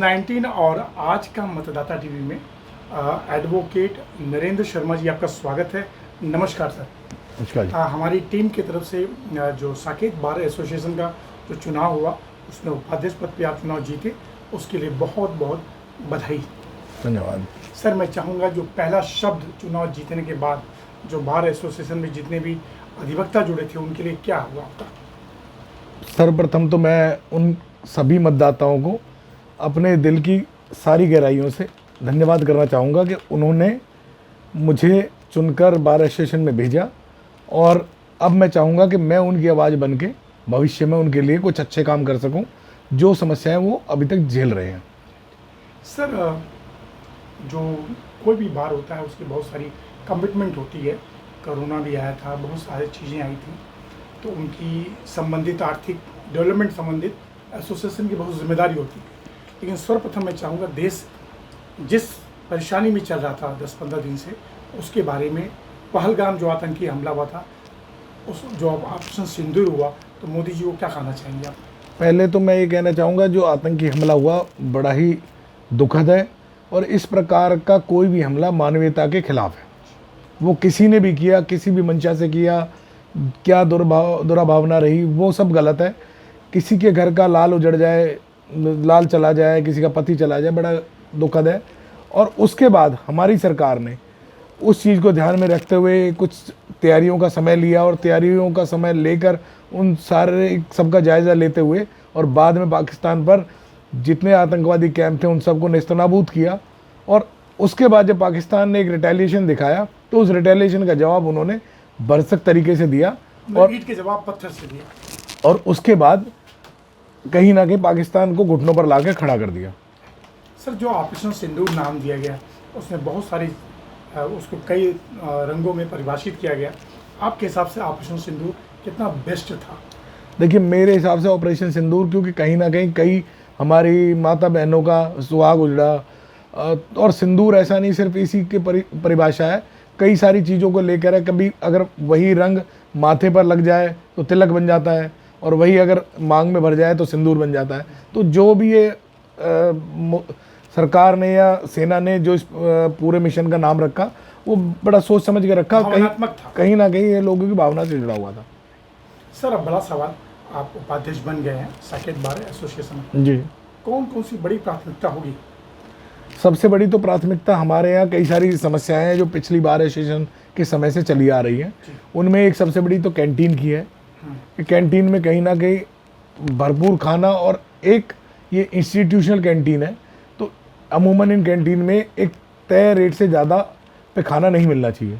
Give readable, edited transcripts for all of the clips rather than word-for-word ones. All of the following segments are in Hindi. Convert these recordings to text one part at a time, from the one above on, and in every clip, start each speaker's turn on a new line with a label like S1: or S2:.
S1: कोविड-19 और आज का मतदाता टीवी में एडवोकेट नरेंद्र शर्मा जी आपका स्वागत है। नमस्कार सर।
S2: नमस्कार जी।
S1: हमारी टीम की तरफ से जो साकेत बार एसोसिएशन का जो चुनाव हुआ उसमें उपाध्यक्ष पद पे आप चुनाव जीते, उसके लिए बहुत बहुत बधाई।
S2: धन्यवाद
S1: सर। मैं चाहूँगा जो पहला शब्द चुनाव जीतने के बाद जो बार एसोसिएशन में जितने भी अधिवक्ता जुड़े थे उनके लिए क्या हुआ आपका?
S2: सर्वप्रथम तो मैं उन सभी मतदाताओं को अपने दिल की सारी गहराइयों से धन्यवाद करना चाहूँगा कि उन्होंने मुझे चुनकर बार एसोसिएशन में भेजा, और अब मैं चाहूँगा कि मैं उनकी आवाज़ बन के भविष्य में उनके लिए कुछ अच्छे काम कर सकूँ जो समस्याएं वो अभी तक झेल रहे हैं।
S1: सर, जो कोई भी बार होता है उसकी बहुत सारी कमिटमेंट होती है। कोरोना भी आया था, बहुत सारी चीज़ें आई थी, तो उनकी संबंधित आर्थिक डेवलपमेंट संबंधित एसोसिएशन की बहुत जिम्मेदारी होती है। लेकिन सर्वप्रथम मैं चाहूँगा देश जिस परेशानी में चल रहा था 10-15 दिन से, उसके बारे में पहलगाम जो आतंकी हमला हुआ था, उस जो ऑपरेशन सिंदूर हुआ, तो मोदी जी को क्या कहना चाहेंगे आप?
S2: पहले तो मैं ये कहना चाहूँगा जो आतंकी हमला हुआ बड़ा ही दुखद है, और इस प्रकार का कोई भी हमला मानवीयता के खिलाफ है। वो किसी ने भी किया, किसी भी मंशा से किया, क्या दुराभावना रही, वो सब गलत है। किसी के घर का लाल उजड़ जाए, लाल चला जाए, किसी का पति चला जाए, बड़ा दुखद है। और उसके बाद हमारी सरकार ने उस चीज़ को ध्यान में रखते हुए कुछ तैयारियों का समय लिया, और तैयारियों का समय लेकर उन सारे सबका जायज़ा लेते हुए और बाद में पाकिस्तान पर जितने आतंकवादी कैंप थे उन सबको नेस्तनाबूद किया। और उसके बाद जब पाकिस्तान ने एक रिटेलिएशन दिखाया तो उस रिटेलिएशन का जवाब उन्होंने भरसक तरीके से दिया, और
S1: ईंट के जवाब पत्थर से दिया।
S2: और उसके बाद कहीं ना कहीं पाकिस्तान को घुटनों पर लाकर खड़ा कर दिया।
S1: सर, जो ऑपरेशन सिंदूर नाम दिया गया उसमें बहुत सारी उसको कई रंगों में परिभाषित किया गया। आपके हिसाब से ऑपरेशन सिंदूर कितना बेस्ट था?
S2: देखिए, मेरे हिसाब से ऑपरेशन सिंदूर, क्योंकि कहीं ना कहीं कई हमारी माता बहनों का सुहाग उजड़ा, और सिंदूर ऐसा नहीं सिर्फ इसी की परिभाषा है, कई सारी चीज़ों को लेकर है। कभी अगर वही रंग माथे पर लग जाए तो तिलक बन जाता है, और वही अगर मांग में भर जाए तो सिंदूर बन जाता है। तो जो भी ये सरकार ने या सेना ने जो इस पूरे मिशन का नाम रखा वो बड़ा सोच समझ के रखा, कहीं ना कहीं ये लोगों की भावना से जुड़ा हुआ था।
S1: सर, अब बड़ा सवाल, आप उपाध्यक्ष बन गए हैं साकेत बार एसोसिएशन
S2: जी।
S1: कौन कौन सी बड़ी प्राथमिकता होगी?
S2: सबसे बड़ी तो प्राथमिकता हमारे यहाँ कई सारी समस्याएं हैं जो पिछली बार एसोसिएशन के समय से चली आ रही हैं। उनमें एक सबसे बड़ी तो कैंटीन की है कि कैंटीन में कहीं ना कहीं भरपूर खाना, और एक ये इंस्टीट्यूशनल कैंटीन है, तो अमूमन इन कैंटीन में एक तय रेट से ज़्यादा पे खाना नहीं मिलना चाहिए।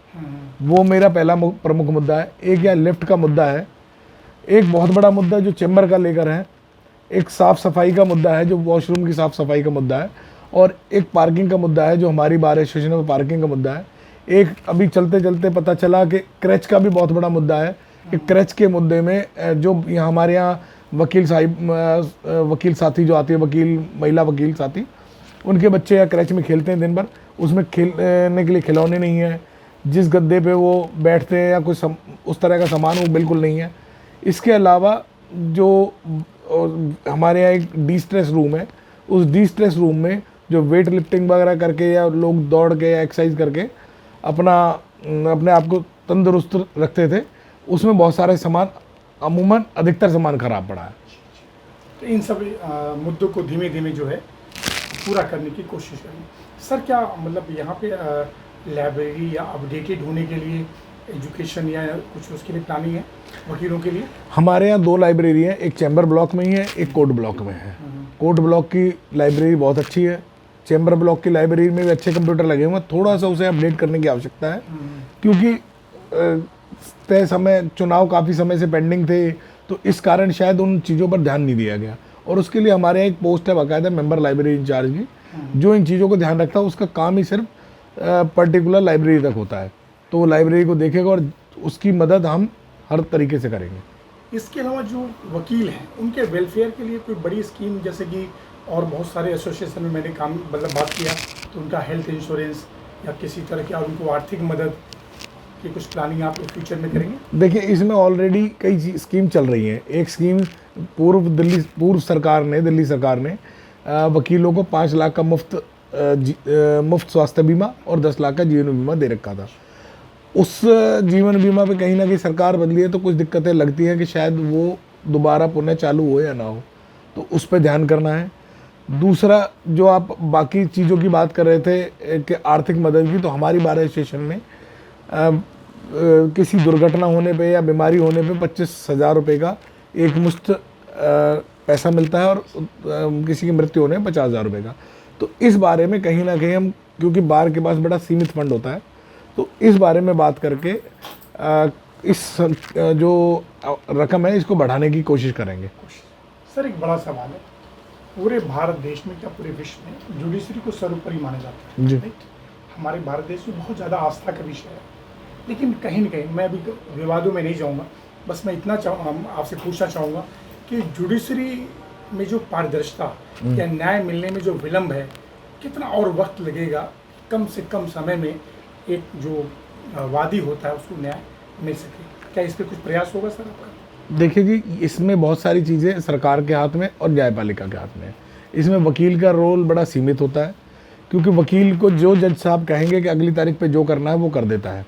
S2: वो मेरा पहला प्रमुख मुद्दा है। एक यहाँ लिफ्ट का मुद्दा है, एक बहुत बड़ा मुद्दा जो चैम्बर का लेकर है, एक साफ़ सफाई का मुद्दा है जो वॉशरूम की साफ़ सफाई का मुद्दा है, और एक पार्किंग का मुद्दा है जो हमारी बार एसोसिएशन में पार्किंग का मुद्दा है। एक अभी चलते चलते पता चला कि क्रच का भी बहुत बड़ा मुद्दा है कि क्रच के मुद्दे में जो यहाँ हमारे यहाँ वकील साथी जो आती है, महिला वकील साथी, उनके बच्चे या क्रच में खेलते हैं दिन भर, उसमें खेलने के लिए खिलौने नहीं है, जिस गद्दे पे वो बैठते हैं या कुछ उस तरह का सामान वो बिल्कुल नहीं है। इसके अलावा जो हमारे यहाँ एक डी स्ट्रेस रूम है, उस डी स्ट्रेस रूम में जो वेट लिफ्टिंग वगैरह करके या लोग दौड़ के या एक्सरसाइज करके अपने आप को तंदुरुस्त रखते थे, उसमें बहुत सारे सामान, अमूमन अधिकतर सामान खराब पड़ा है।
S1: तो इन सब मुद्दों को धीमे धीमे जो है पूरा करने की कोशिश करें। सर, क्या मतलब यहाँ पे लाइब्रेरी या अपडेटेड होने के लिए एजुकेशन या कुछ उसके लिए प्लानिंग है वकीलों के लिए?
S2: हमारे यहाँ 2 लाइब्रेरी हैं, एक चैम्बर ब्लॉक में ही है, एक कोर्ट ब्लॉक में है। कोर्ट ब्लॉक की लाइब्रेरी बहुत अच्छी है, चैम्बर ब्लॉक की लाइब्रेरी में भी अच्छे कंप्यूटर लगे हुए हैं। थोड़ा सा उसे अपडेट करने की आवश्यकता है, क्योंकि तय समय चुनाव काफ़ी समय से पेंडिंग थे, तो इस कारण शायद उन चीज़ों पर ध्यान नहीं दिया गया। और उसके लिए हमारे यहाँ एक पोस्ट है बाकायदा मेंबर लाइब्रेरी इंचार्ज की, जो इन चीज़ों को ध्यान रखता है। उसका काम ही सिर्फ पर्टिकुलर लाइब्रेरी तक होता है, तो वो लाइब्रेरी को देखेगा और उसकी मदद हम हर तरीके से करेंगे।
S1: इसके अलावा जो वकील हैं उनके वेलफेयर के लिए कोई बड़ी स्कीम, जैसे कि और बहुत सारे एसोसिएशन में मैंने काम मतलब बात किया, तो उनका हेल्थ इंश्योरेंस या किसी तरह की और उनको आर्थिक मदद की कुछ प्लानिंग आप फ्यूचर में करेंगे?
S2: देखिए, इसमें ऑलरेडी कई स्कीम चल रही हैं। एक स्कीम पूर्व सरकार ने दिल्ली सरकार ने वकीलों को 5 लाख का मुफ्त स्वास्थ्य बीमा और 10 लाख का जीवन बीमा दे रखा था। उस जीवन बीमा पे कहीं ना कहीं सरकार बदली है तो कुछ दिक्कतें लगती हैं कि शायद वो दोबारा पुनः चालू हो या ना हो, तो उस पर ध्यान करना है। दूसरा, जो आप बाकी चीज़ों की बात कर रहे थे कि आर्थिक मदद की, तो हमारी बार एसोसिएशन में किसी दुर्घटना होने पे या बीमारी होने पे 25,000 रुपये का एक मुश्त पैसा मिलता है और किसी की मृत्यु होने पे 50,000 रुपये का। तो इस बारे में कहीं ना कहीं हम, क्योंकि बार के पास बड़ा सीमित फंड होता है, तो इस बारे में बात करके इस जो रकम है इसको बढ़ाने की कोशिश करेंगे।
S1: सर, एक बड़ा सवाल है, पूरे भारत देश में क्या पूरे विश्व में जुडिशरी को सर्वोपरि माना जाता है
S2: जी।
S1: राइट? हमारे भारत देश में बहुत ज़्यादा आस्था का विषय है, लेकिन कहीं ना कहीं, मैं अभी विवादों में नहीं जाऊँगा, बस मैं इतना आपसे पूछना चाहूँगा कि जुडिशरी में जो पारदर्शिता या न्याय मिलने में जो विलम्ब है, कितना और वक्त लगेगा कम से कम समय में एक जो वादी होता है उसको न्याय मिल सके? क्या इस पर कुछ प्रयास होगा सर आपका?
S2: देखिए जी, इसमें बहुत सारी चीज़ें सरकार के हाथ में और न्यायपालिका के हाथ में है। इसमें वकील का रोल बड़ा सीमित होता है, क्योंकि वकील को जो जज साहब कहेंगे कि अगली तारीख पे जो करना है वो कर देता है।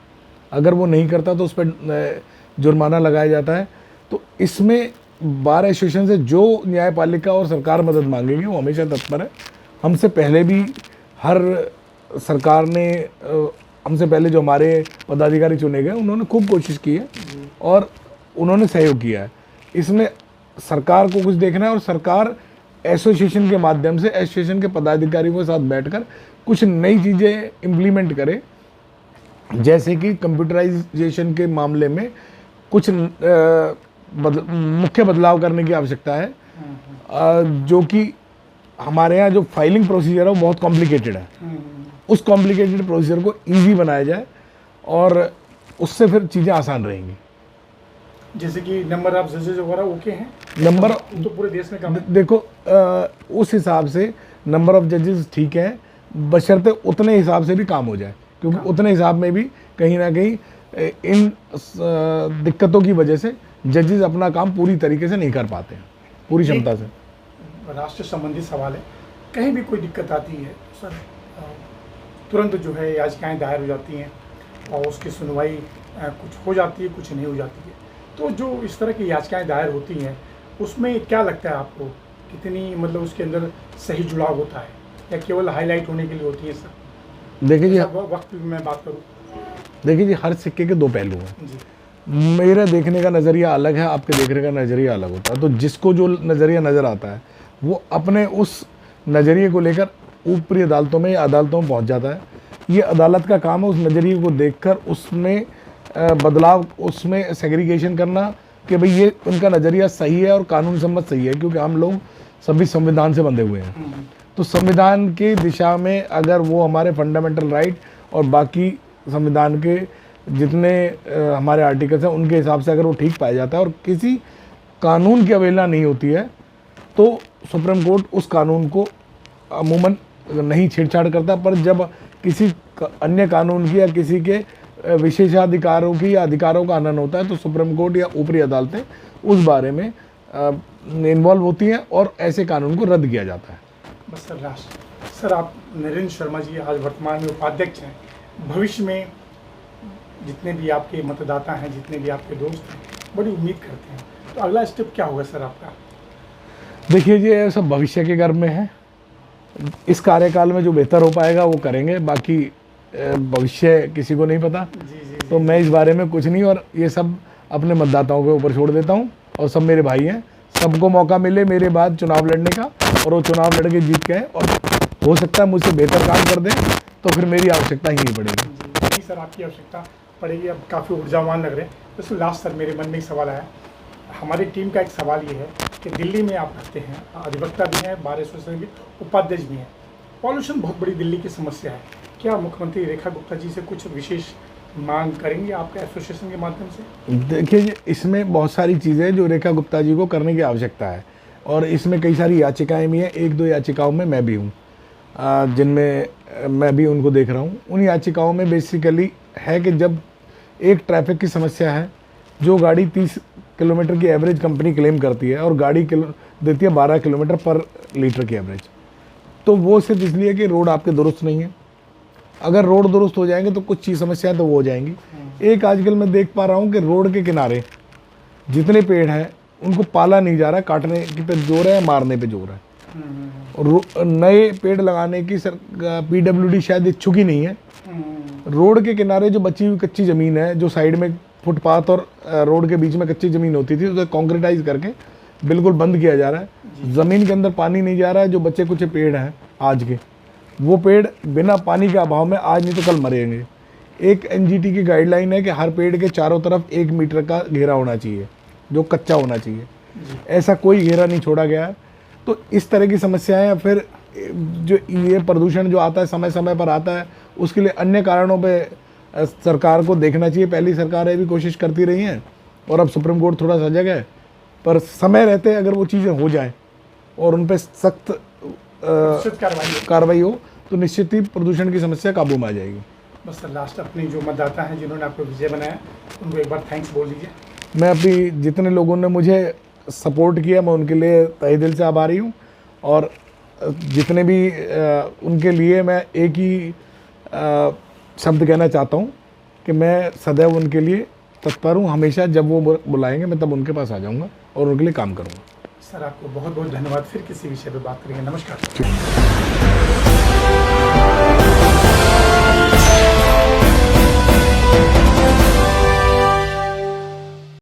S2: अगर वो नहीं करता तो उस पर जुर्माना लगाया जाता है। तो इसमें बार एसोसिएशन से जो न्यायपालिका और सरकार मदद मांगेगी वो हमेशा तत्पर है। हमसे पहले भी हर सरकार ने हमसे पहले जो हमारे पदाधिकारी चुने गए उन्होंने खूब कोशिश की है और उन्होंने सहयोग किया है। इसमें सरकार को कुछ देखना है और सरकार एसोसिएशन के माध्यम से एसोसिएशन के पदाधिकारियों के साथ बैठकर कुछ नई चीज़ें इम्प्लीमेंट करे, जैसे कि कंप्यूटराइजेशन के मामले में कुछ मुख्य बदलाव करने की आवश्यकता है, जो कि हमारे यहाँ जो फाइलिंग प्रोसीजर है वो बहुत कॉम्प्लिकेटेड है। उस कॉम्प्लिकेटेड प्रोसीजर को इजी बनाया जाए और उससे फिर चीज़ें आसान रहेंगी।
S1: जैसे कि नंबर ऑफ जजेस वगैरह ओके हैं?
S2: नंबर
S1: तो पूरे देश में कम है।
S2: देखो, उस हिसाब से नंबर ऑफ जजेस ठीक है, बशर्ते उतने हिसाब से भी काम हो जाए, क्योंकि उतने हिसाब में भी कहीं ना कहीं इन दिक्कतों की वजह से जजेस अपना काम पूरी तरीके से नहीं कर पाते हैं, पूरी क्षमता से।
S1: राष्ट्र संबंधी सवाल है, कहीं भी कोई दिक्कत आती है तो सर तुरंत जो है याचिकाएं दायर हो जाती हैं और उसकी सुनवाई कुछ हो जाती है, कुछ नहीं हो जाती है। तो जो इस तरह की याचिकाएं दायर होती हैं उसमें क्या लगता है आपको, कितनी मतलब उसके अंदर सही जुड़ाव होता है या केवल हाईलाइट होने के लिए होती है सर?
S2: देखिए जी,
S1: वक्त में मैं बात करूँ,
S2: देखिए जी, हर सिक्के के दो पहलू हैं
S1: जी।
S2: मेरा देखने का नज़रिया अलग है, आपके देखने का नज़रिया अलग होता है। तो जिसको जो नज़रिया नज़र आता है वो अपने उस नज़रिए को लेकर ऊपरी अदालतों में या अदालतों में पहुंच जाता है। ये अदालत का काम है उस नज़रिए को देखकर उसमें बदलाव, उसमें सेग्रीगेशन करना कि भाई ये उनका नज़रिया सही है और कानून सम्मत सही है, क्योंकि हम लोग सभी संविधान से बंधे हुए हैं। तो संविधान की दिशा में अगर वो हमारे फंडामेंटल राइट और बाकी संविधान के जितने हमारे आर्टिकल्स हैं उनके हिसाब से अगर वो ठीक पाया जाता है और किसी कानून की अवहेलना नहीं होती है, तो सुप्रीम कोर्ट उस कानून को अमूमन नहीं छेड़छाड़ करता। पर जब किसी अन्य कानून की या किसी के विशेषाधिकारों की या अधिकारों का हनन होता है तो सुप्रीम कोर्ट या ऊपरी अदालतें उस बारे में इन्वॉल्व होती हैं और ऐसे कानून को रद्द किया जाता है।
S1: बस सर आप नरेंद्र शर्मा जी आज वर्तमान में उपाध्यक्ष हैं, भविष्य में जितने भी आपके मतदाता हैं, जितने भी आपके दोस्त हैं, बड़ी उम्मीद करते हैं, तो अगला स्टेप क्या होगा सर आपका?
S2: देखिए जी, ये सब भविष्य के गर्भ में है। इस कार्यकाल में जो बेहतर हो पाएगा वो करेंगे, बाकी भविष्य किसी को नहीं पता।
S1: जी।
S2: तो मैं इस बारे में कुछ नहीं, और ये सब अपने मतदाताओं के ऊपर छोड़ देता हूँ। और सब मेरे भाई हैं, सबको मौका मिले मेरे बाद चुनाव लड़ने का और वो चुनाव लड़ के जीत गए और हो सकता है मुझसे बेहतर काम कर दें, तो फिर मेरी आवश्यकता ही नहीं पड़ेगी।
S1: नहीं सर, आपकी आवश्यकता पड़ेगी, अब काफ़ी ऊर्जावान लग रहे हैं। तो लास्ट सर मेरे मन में एक सवाल आया, हमारी टीम का एक सवाल ये है कि दिल्ली में आप रहते हैं, अधिवक्ता भी हैं, बार एसोसिएशन के उपाध्यक्ष भी हैं, पॉल्यूशन बहुत बड़ी दिल्ली की समस्या है, क्या मुख्यमंत्री रेखा गुप्ता जी से कुछ विशेष मांग करेंगे आपका एसोसिएशन के माध्यम से? देखिए,
S2: इसमें बहुत सारी चीज़ें जो रेखा गुप्ता जी को करने की आवश्यकता है और इसमें कई सारी याचिकाएं भी हैं। 1-2 याचिकाओं में मैं भी हूँ, जिनमें मैं भी उनको देख रहा हूँ। उन याचिकाओं में बेसिकली है कि जब एक ट्रैफिक की समस्या है, जो गाड़ी 30 किलोमीटर की एवरेज कंपनी क्लेम करती है और गाड़ी देती है 12 किलोमीटर पर लीटर की एवरेज, तो वो सिर्फ इसलिए कि रोड आपके दुरुस्त नहीं है। अगर रोड दुरुस्त हो जाएंगे तो कुछ चीज़ समस्याएं तो वो हो जाएंगी। एक आजकल मैं देख पा रहा हूँ कि रोड के किनारे जितने पेड़ हैं उनको पाला नहीं जा रहा है, काटने की पे जोर है, मारने पे जोर है। और नए पेड़ लगाने की PWD शायद इच्छुक ही नहीं है। रोड के किनारे जो बची हुई कच्ची ज़मीन है, जो साइड में फुटपाथ और रोड के बीच में कच्ची ज़मीन होती थी, उसे कॉन्क्रीटाइज करके बिल्कुल बंद किया जा रहा है। ज़मीन के अंदर पानी नहीं जा रहा है। जो बचे कुछ पेड़ हैं आज के, वो पेड़ बिना पानी के अभाव में आज नहीं तो कल मरेंगे। एक NGT की गाइडलाइन है कि हर पेड़ के चारों तरफ 1 मीटर का घेरा होना चाहिए, जो कच्चा होना चाहिए। ऐसा कोई घेरा नहीं छोड़ा गया है। तो इस तरह की समस्याएं, फिर जो ये प्रदूषण जो आता है समय समय पर आता है, उसके लिए अन्य कारणों पे सरकार को देखना चाहिए। पहली सरकारें भी कोशिश करती रही हैं और अब सुप्रीम कोर्ट थोड़ा सजग है, पर समय रहते अगर वो चीज़ें हो जाएं और उन पर सख्त कार्रवाई हो तो निश्चित ही प्रदूषण की समस्या काबू में आ जाएगी।
S1: बस लास्ट अपने जो मतदाता हैं जिन्होंने आपको विजय बनाया, उनको एक बार थैंक्स बोल दीजिए।
S2: मैं अभी जितने लोगों ने मुझे सपोर्ट किया, मैं उनके लिए तहे दिल से आभारी हूँ। और जितने भी उनके लिए मैं एक ही शब्द कहना चाहता हूँ कि मैं सदैव उनके लिए तत्पर हूँ। हमेशा जब वो बुलाएंगे मैं तब उनके पास आ जाऊँगा और उनके लिए काम करूँगा।
S1: सर आपको बहुत बहुत धन्यवाद। फिर किसी विषय पर बात करेंगे। नमस्कार।